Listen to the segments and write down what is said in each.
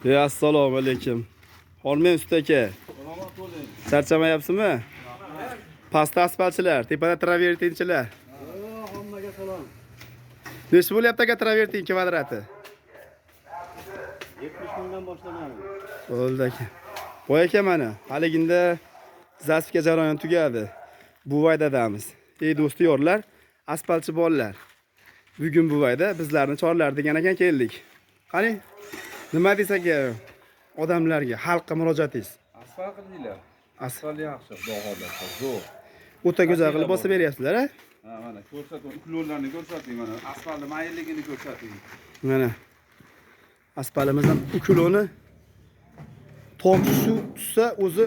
Assalomu alaykum. Hormen usta aka. Salomat bo'ling. Charchamayapsizmi? Pastda asfaltchilar, tepada travertinchilar. Hammaga salom. Nech bo'lyapti aka travertin kvadrati? 70 mingdan boshlanadi. Bo'ldi aka. Voy aka mana, haliginda zasfga jarayon tugadi. Buvaydadamiz. Ey do'styorlar, asfaltchi bolalar. Bugun Buvayda bizlarni chorlar degan ekan keldik. Qani, nima desak odamlarga, xalqqa murojaatingiz? Asfalt qildinglar. Asfalt yaxshi, bahoda, zo'r. O'ta go'zal qilib bosib beryapsizlar, a? Ha, mana ko'rsating, ukulonlarni ko'rsating, mana asfaltni mayilligini ko'rsating. Mana asfalimizdan ukuloni tomchi suv tushsa o'zi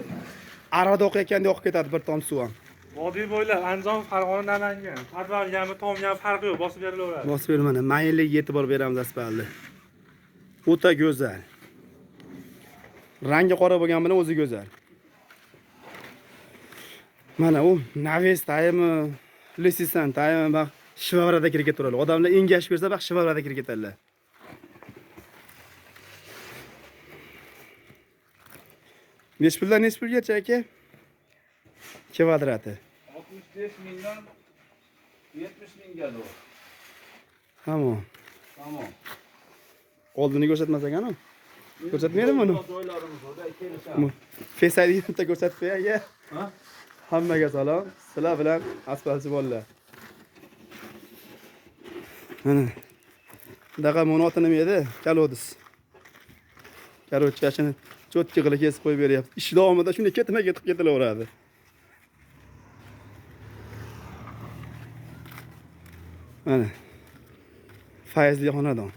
arada oqayotgandek oqib ketadi bir tomchi suv ham. Vodiy bo'ylab Andijon, Farg'ona, Namangan. Parvargami, tomgami farqi yo'q, bosib berilaveradi. Bosib ber mana, mayinligiga e'tibor beramiz asfalni. O'ta go'zal. Rangi qora bo'lgani bilan o'zi go'zal. Mana u naves taymi, lesisan taymi baq shivavrada kirib ketadi. Odamlar engashib bersa baq shivavrada kirib ketadilar. Nech pulgacha aka? Kvadrati. 65 mingdan 70 mingga doğru. Tamam. Tamam. Oldini ko'rsatmas ekan-ku. Ko'rsatmaydimi uni? Joylarimiz orada kelishamiz. Face ID'ni bitta ko'rsatib qo'y aka. Ha? Hammaga salom. Sizlar bilan asfaltchi bolalar. Mana. Daqa monoti nima edi? Kalodis. Karochkashini cho'tki qilib kesib qo'yib beryapti. Ish davomida shunday ketib ketilaveradi. Mana. Fayzli xonadon.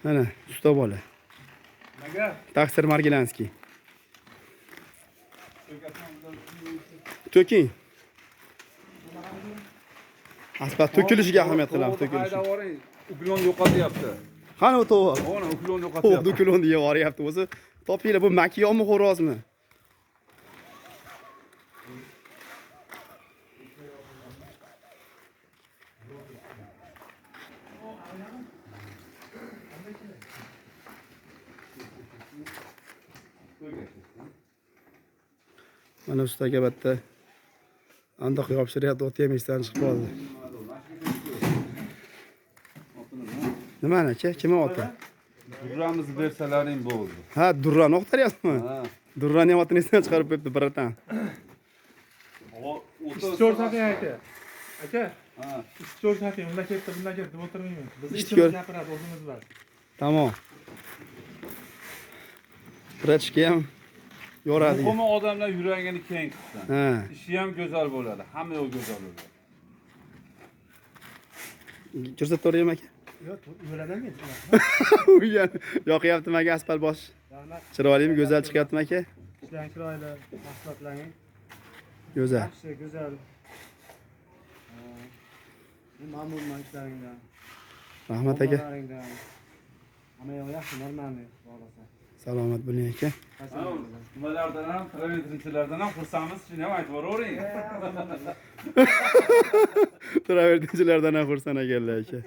Mana, usta bola. Nega? Taksir Margilanskiy. To'king. Asfalt to'kilishiga ahamiyat qilamiz, to'kilishi. Haydaboring, ukulon yo'qotyapti. Qani u to'g'ri? Mana ukulon To'g'ri, yo'qotyapti. ukulonni yeb yuboryapti o'zi. Topinglar, bu makiyonmi, xo'rozmi? Mana ustaga bitta andoq yopshiryapti, ot yemisdan chiqib qoldi. Nimani aka? Kimning oti? Durramiz bersalaring bo'ldi. Ha, durrani o'qtaryapsizmi? Ha. Durrani ham otini esidan chiqarib qo'yibdi biratan. 4 soat aka. Aka, Ha. 4 soat unda ketdi, bunda ketdi, deb o'tirmayman. Biz Ishchi ishimiz ko'r- gapiradi, o'zimiz bor. Tamom. Prachka ham yoradi. Muhimi odamlar yuragini keng qilsin. Ha. Ishi ham go'zal bo'ladi. Hamma yo'l go'zal bo'ladi. Ko'rsatib o'raymi aka? Yo'q, yo'ladan ketdi. Uygan yoqyaptimi aka asfalt bosh? Chiroylimi, go'zal chiqyaptimi aka? Ishlang chiroyli, mahsulotlaring Go'zal. yaxshi, go'zal. Ma'murman ishlaringdan. Rahmat aka. Muomalalaringdan. Hamma yoq yaxshi, normalniy bo'lsa. Salomat bo'ling aka. Nimalardan ham, travertinchilardan ham xursandmiz, shuni ham aytib boravering. Travertinchilardan ham xursand ekanlar aka.